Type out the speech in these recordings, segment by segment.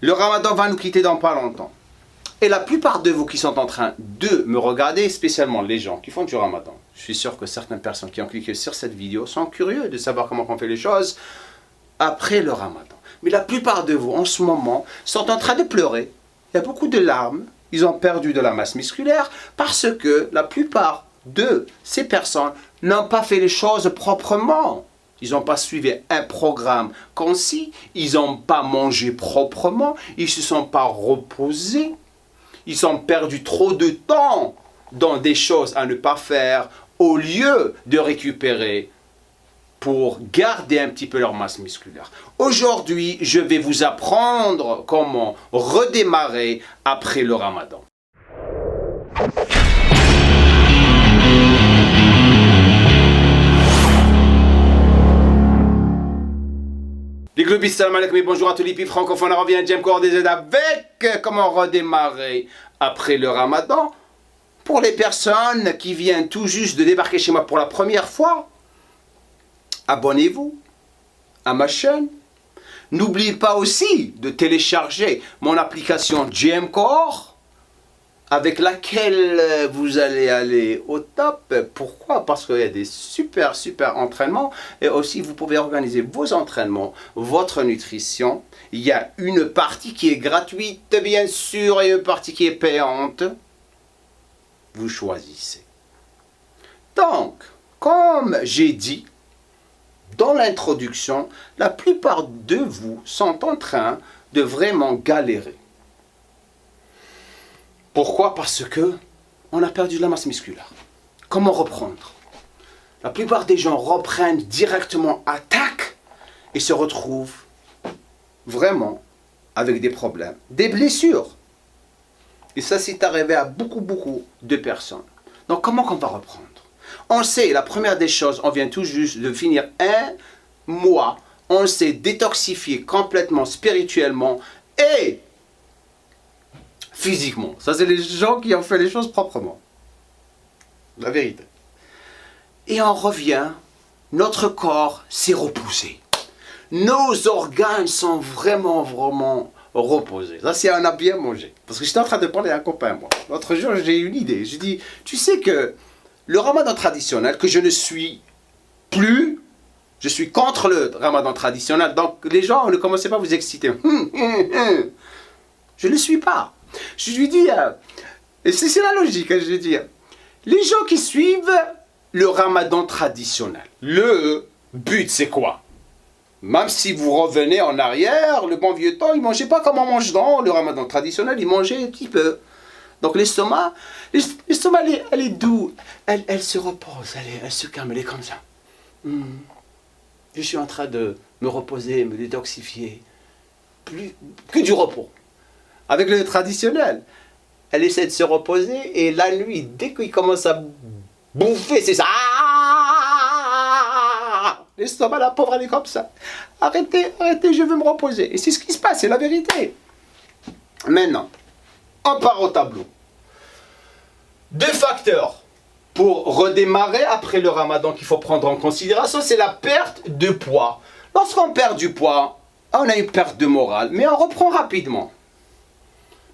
Le Ramadan va nous quitter dans pas longtemps. Et la plupart de vous qui sont en train de me regarder, spécialement les gens qui font du Ramadan, je suis sûr que certaines personnes qui ont cliqué sur cette vidéo sont curieux de savoir comment on fait les choses après le Ramadan. Mais la plupart de vous, en ce moment, sont en train de pleurer. Il y a beaucoup de larmes. Ils ont perdu de la masse musculaire parce que la plupart de ces personnes n'ont pas fait les choses proprement. Ils n'ont pas suivi un programme concis. Ils n'ont pas mangé proprement. Ils ne se sont pas reposés. Ils ont perdu trop de temps dans des choses à ne pas faire au lieu de récupérer pour garder un petit peu leur masse musculaire. Aujourd'hui, je vais vous apprendre comment redémarrer après le Ramadan. Les globistes, salam alaikum et bonjour à tous les pays francophones. On revient à James Cordez avec comment redémarrer après le Ramadan. Pour les personnes qui viennent tout juste de débarquer chez moi pour la première fois, abonnez-vous à ma chaîne. N'oubliez pas aussi de télécharger mon application GMcore avec laquelle vous allez aller au top. Pourquoi? Parce qu'il y a des super entraînements et aussi vous pouvez organiser vos entraînements, votre nutrition. Il y a une partie qui est gratuite bien sûr et une partie qui est payante. Vous choisissez. Donc, comme j'ai dit dans l'introduction, la plupart de vous sont en train de vraiment galérer. Pourquoi? Parce que on a perdu de la masse musculaire. Comment reprendre? La plupart des gens reprennent directement attaque et se retrouvent vraiment avec des problèmes, des blessures. Et ça, c'est arrivé à beaucoup de personnes. Donc, comment on va reprendre? On sait, la première des choses, on vient tout juste de finir un mois. On s'est détoxifié complètement, spirituellement et physiquement. Ça, c'est les gens qui ont fait les choses proprement. La vérité. Et on revient, notre corps s'est repoussé. Nos organes sont vraiment reposés. Ça, c'est on a bien mangé. Parce que j'étais en train de parler à un copain, moi. L'autre jour, j'ai eu une idée. Je dis, tu sais que le Ramadan traditionnel, que je ne suis plus, je suis contre le Ramadan traditionnel. Donc, les gens ne commencez pas à vous exciter. Je ne le suis pas. Je lui dis, et c'est la logique, je lui dis, les gens qui suivent le Ramadan traditionnel, le but c'est quoi? Même si vous revenez en arrière, le bon vieux temps, ils ne mangeaient pas comme on mange dans le Ramadan traditionnel, ils mangeaient un petit peu. Donc l'estomac, elle est doux, elle se repose, elle se calme, elle est comme ça. Je suis en train de me reposer, me détoxifier, plus que du repos. Avec le traditionnel, elle essaie de se reposer et la nuit, dès qu'il commence à bouffer, c'est ça. L'estomac, la pauvre, elle est comme ça. Arrêtez, je veux me reposer. Et c'est ce qui se passe, c'est la vérité. Maintenant, on part au tableau. 2 facteurs pour redémarrer après le Ramadan qu'il faut prendre en considération, c'est la perte de poids. Lorsqu'on perd du poids, on a une perte de morale, mais on reprend rapidement.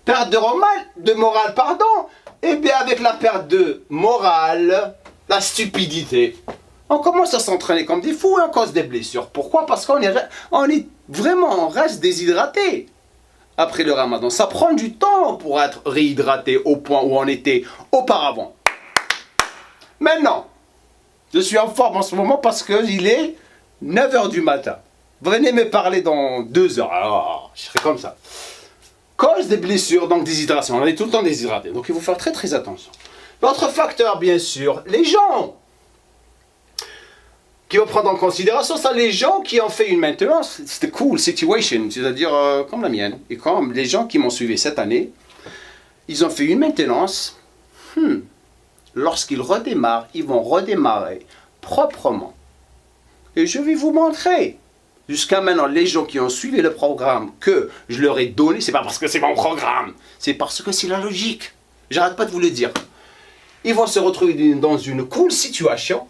Perte de morale, pardon. Et bien avec la perte de morale, la stupidité, on commence à s'entraîner comme des fous et on cause des blessures. Pourquoi? Parce qu'on on reste déshydraté. Après le Ramadan, ça prend du temps pour être réhydraté au point où on était auparavant. Maintenant, je suis en forme en ce moment parce qu'il est 9 h du matin. Venez me parler dans 2 heures. Alors, je serai comme ça. Cause des blessures, donc déshydratation. On est tout le temps déshydraté. Donc il faut faire très attention. L'autre facteur, bien sûr, les gens qui vont prendre en considération ça, les gens qui ont fait une maintenance, c'est cool situation, c'est-à-dire comme la mienne, et comme les gens qui m'ont suivi cette année, ils ont fait une maintenance, lorsqu'ils redémarrent, ils vont redémarrer proprement. Et je vais vous montrer. Jusqu'à maintenant, les gens qui ont suivi le programme que je leur ai donné, c'est pas parce que c'est mon programme, c'est parce que c'est la logique. J'arrête pas de vous le dire. Ils vont se retrouver dans une cool situation,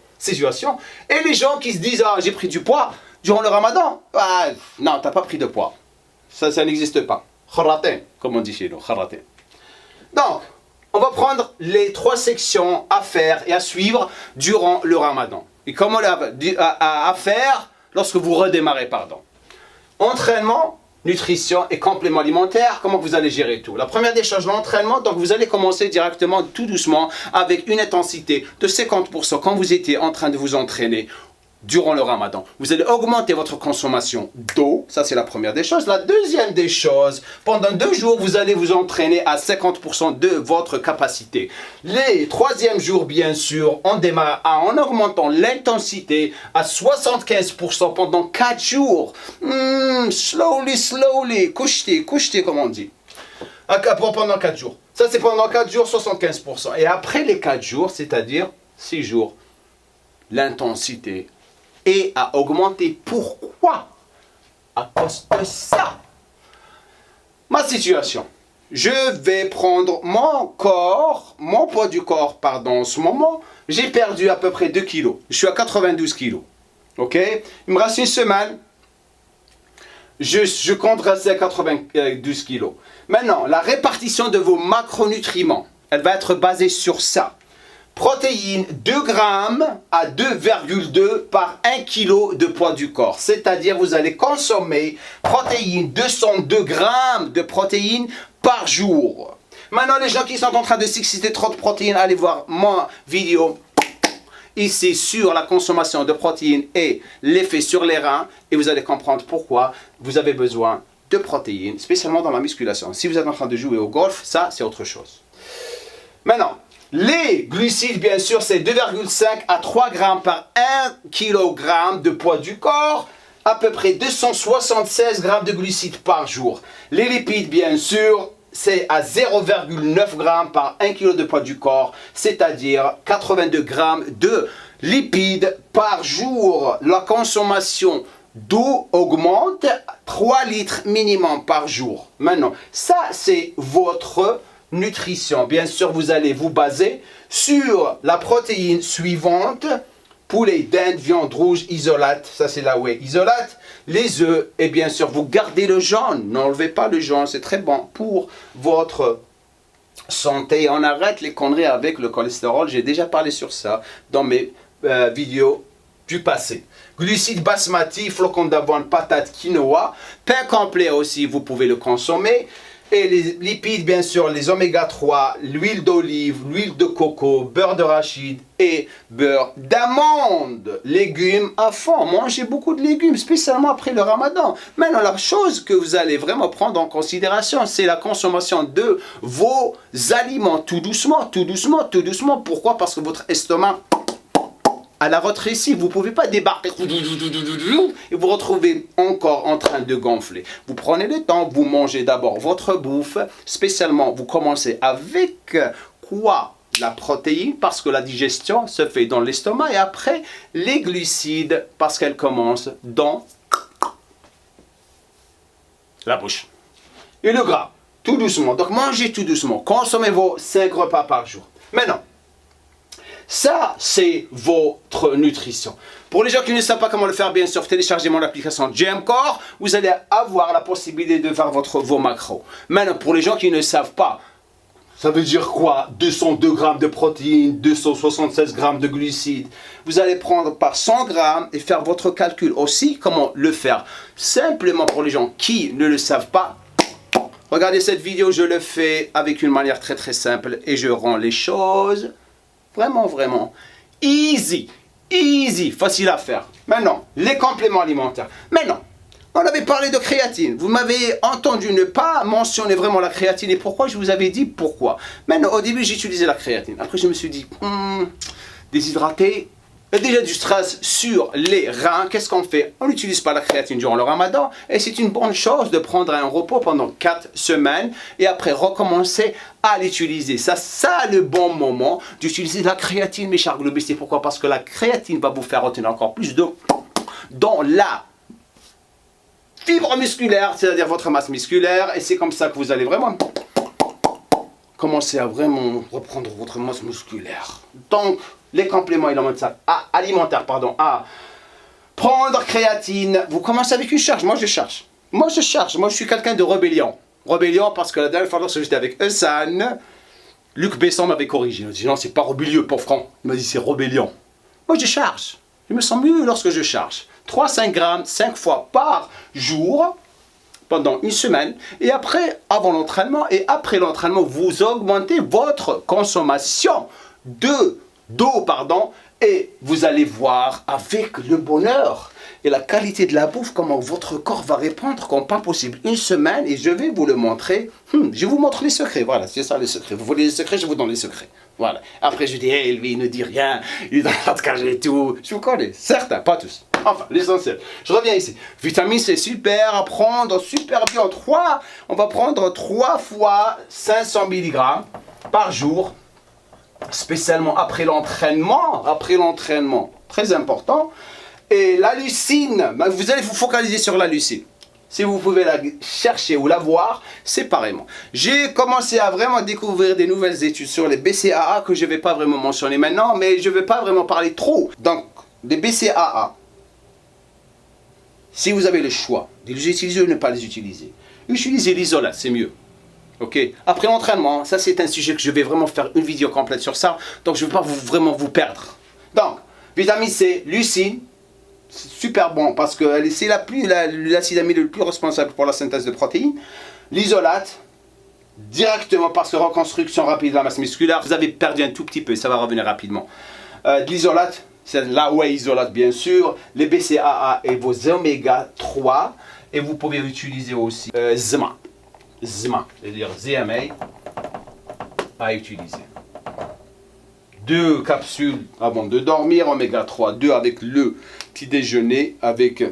et les gens qui se disent, ah, j'ai pris du poids durant le Ramadan. Ah, non, t'as pas pris de poids. Ça n'existe pas. kharatin, comme on dit chez nous, kharatin. Donc, on va prendre les 3 sections à faire et à suivre durant le ramadan. Et comment à faire lorsque vous redémarrez, pardon. Entraînement, nutrition et complément alimentaire, comment vous allez gérer tout. La première des choses, l'entraînement, donc vous allez commencer directement, tout doucement, avec une intensité de 50% quand vous étiez en train de vous entraîner durant le ramadan. Vous allez augmenter votre consommation d'eau, ça c'est la première des choses. La deuxième des choses, pendant 2 jours, vous allez vous entraîner à 50% de votre capacité. Les 3e jours, bien sûr, on démarre en augmentant l'intensité à 75% pendant 4 jours. Slowly, couche-t, comme on dit. Pendant 4 jours. Ça c'est pendant 4 jours, 75%. Et après les 4 jours, c'est-à-dire 6 jours, l'intensité et à augmenter. Pourquoi? À cause de ça. Ma situation. Je vais prendre mon poids du corps, pardon, en ce moment. J'ai perdu à peu près 2 kilos. Je suis à 92 kilos. Ok? Il me reste une semaine. Je compte rester à 92 kilos. Maintenant, la répartition de vos macronutriments, elle va être basée sur ça. Protéines 2 grammes à 2,2 par 1 kg de poids du corps. C'est-à-dire vous allez consommer protéines, 202 grammes de protéines par jour. Maintenant, les gens qui sont en train de s'exciter trop de protéines, allez voir ma vidéo ici sur la consommation de protéines et l'effet sur les reins. Et vous allez comprendre pourquoi vous avez besoin de protéines, spécialement dans la musculation. Si vous êtes en train de jouer au golf, ça c'est autre chose. Maintenant, les glucides, bien sûr, c'est 2,5 à 3 grammes par 1 kg de poids du corps, à peu près 276 grammes de glucides par jour. Les lipides, bien sûr, c'est à 0,9 grammes par 1 kg de poids du corps, c'est-à-dire 82 grammes de lipides par jour. La consommation d'eau augmente 3 litres minimum par jour. Maintenant, ça, c'est votre nutrition. Bien sûr, vous allez vous baser sur la protéine suivante: poulet, dinde, viande rouge, isolate. Ça, c'est la whey isolate. Les œufs et bien sûr, vous gardez le jaune. N'enlevez pas le jaune, c'est très bon pour votre santé. On arrête les conneries avec le cholestérol. J'ai déjà parlé sur ça dans mes vidéos du passé. Glucides basmati, flocons d'avoine, patates, quinoa. Pain complet aussi, vous pouvez le consommer. Et les lipides, bien sûr, les oméga 3, l'huile d'olive, l'huile de coco, beurre d'arachide et beurre d'amande. Légumes à fond. Mangez beaucoup de légumes, spécialement après le ramadan. Maintenant, la chose que vous allez vraiment prendre en considération, c'est la consommation de vos aliments. Tout doucement, tout doucement, tout doucement. Pourquoi? Parce que votre estomac à la rétrécie, vous ne pouvez pas débarquer et vous retrouvez encore en train de gonfler. Vous prenez le temps, vous mangez d'abord votre bouffe, spécialement vous commencez avec quoi? La protéine, parce que la digestion se fait dans l'estomac, et après les glucides, parce qu'elles commencent dans la bouche. Et le gras, tout doucement. Donc mangez tout doucement, consommez vos 5 repas par jour. Maintenant, ça, c'est votre nutrition. Pour les gens qui ne savent pas comment le faire, bien sûr, téléchargez mon application GMCore. Vous allez avoir la possibilité de faire vos macros. Maintenant, pour les gens qui ne savent pas, ça veut dire quoi? 202 grammes de protéines, 276 grammes de glucides. Vous allez prendre par 100 grammes et faire votre calcul aussi. Comment le faire? Simplement pour les gens qui ne le savent pas, regardez cette vidéo, je le fais avec une manière très très simple et je rends les choses vraiment easy, facile à faire. Maintenant, les compléments alimentaires. Maintenant, on avait parlé de créatine. Vous m'avez entendu ne pas mentionner vraiment la créatine. Et pourquoi? Je vous avais dit pourquoi. Maintenant, au début, j'utilisais la créatine. Après, je me suis dit, déshydraté, il y a déjà du stress sur les reins. Qu'est-ce qu'on fait? On n'utilise pas la créatine durant le ramadan. Et c'est une bonne chose de prendre un repos pendant 4 semaines. Et après, recommencer à l'utiliser. Ça le bon moment d'utiliser la créatine, mes chers globistes. Pourquoi? Parce que la créatine va vous faire retenir encore plus d'eau dans la fibre musculaire, c'est-à-dire votre masse musculaire. Et c'est comme ça que vous allez vraiment commencer à vraiment reprendre votre masse musculaire. Donc, les compléments alimentaires, à prendre créatine. Vous commencez avec une charge. Moi, je cherche. Moi, je suis quelqu'un de rébellion. Rébellion, parce que la dernière fois lorsque j'étais avec Hassan, Luc Besson m'avait corrigé. Il m'a dit non, c'est pas rébellieux, pauvre franc. Il m'a dit c'est rébellion. Moi, je charge. Je me sens mieux lorsque je charge. 3-5 grammes, 5 fois par jour, pendant une semaine. Et après, avant l'entraînement et après l'entraînement, vous augmentez votre consommation d'eau, et vous allez voir avec le bonheur et la qualité de la bouffe comment votre corps va répondre comme pas possible. Une semaine et je vais vous le montrer. Je vous montre les secrets. Voilà, c'est ça les secrets. Vous voulez les secrets, je vous donne les secrets. Voilà. Après je dis, hey, lui il ne dit rien, il est dans la cage et tout. Je vous connais, certains, pas tous. Enfin, l'essentiel. Je reviens ici. Vitamine C, super à prendre, super bien. On va prendre 3 fois 500 mg par jour. Spécialement après l'entraînement, très important. Et la leucine, vous allez vous focaliser sur la leucine. Si vous pouvez la chercher ou la voir, séparément. J'ai commencé à vraiment découvrir des nouvelles études sur les BCAA que je ne vais pas vraiment mentionner maintenant, mais je ne vais pas vraiment parler trop. Donc, les BCAA, si vous avez le choix de les utiliser ou ne pas les utiliser, utilisez l'isolate, c'est mieux. Ok. Après l'entraînement, ça c'est un sujet que je vais vraiment faire une vidéo complète sur ça, donc je ne vais pas vraiment vous perdre. Donc, vitamine C, leucine, c'est super bon parce que c'est l'acide amidé le plus responsable pour la synthèse de protéines. L'isolate, directement parce que reconstruction rapide de la masse musculaire, vous avez perdu un tout petit peu, ça va revenir rapidement. L'isolate, c'est la whey isolate bien sûr, les BCAA et vos oméga 3, et vous pouvez utiliser aussi ZMA, c'est-à-dire ZMA à utiliser. 2 capsules avant de dormir, oméga 3, 2 avec le petit déjeuner, avec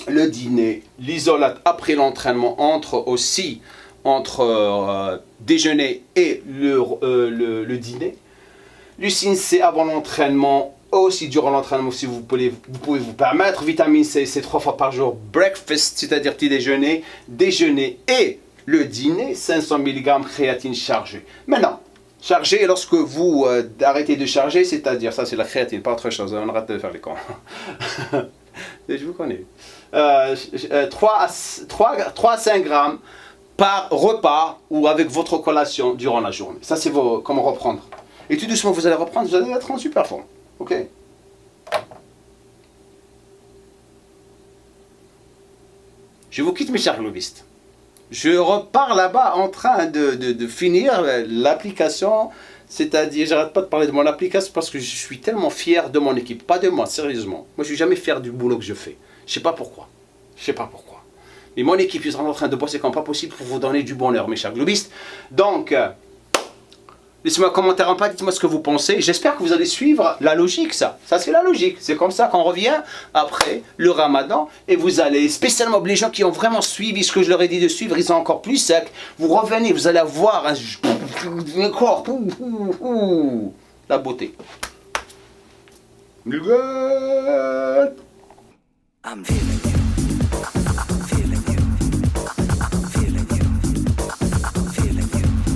le dîner, l'isolate après l'entraînement, entre déjeuner et le dîner. Leucine C avant l'entraînement, aussi durant l'entraînement si vous pouvez vous permettre. Vitamine C, c'est 3 fois par jour, breakfast, c'est-à-dire petit déjeuner, déjeuner et le dîner, 500 mg créatine chargée. Maintenant, charger lorsque vous arrêtez de charger, c'est-à-dire, ça c'est la créatine, pas autre chose, on arrête de faire les cons. Je vous connais. 3 à 5 grammes par repas ou avec votre collation durant la journée. Ça c'est comment reprendre. Et tout doucement vous allez reprendre, vous allez être en super forme. Ok. Je vous quitte mes chers globistes. Je repars là-bas en train de finir l'application, c'est-à-dire, j'arrête pas de parler de mon application parce que je suis tellement fier de mon équipe, pas de moi, sérieusement. Moi, je suis jamais fier du boulot que je fais. Je sais pas pourquoi. Mais mon équipe, ils sont en train de bosser comme pas possible pour vous donner du bonheur, mes chers globistes. Donc, laissez-moi un commentaire en bas, dites-moi ce que vous pensez. J'espère que vous allez suivre la logique, ça. Ça, c'est la logique. C'est comme ça qu'on revient après le ramadan. Et vous allez, spécialement les gens qui ont vraiment suivi ce que je leur ai dit de suivre, ils sont encore plus secs. Vous revenez, vous allez avoir un corps. La beauté. I'm feeling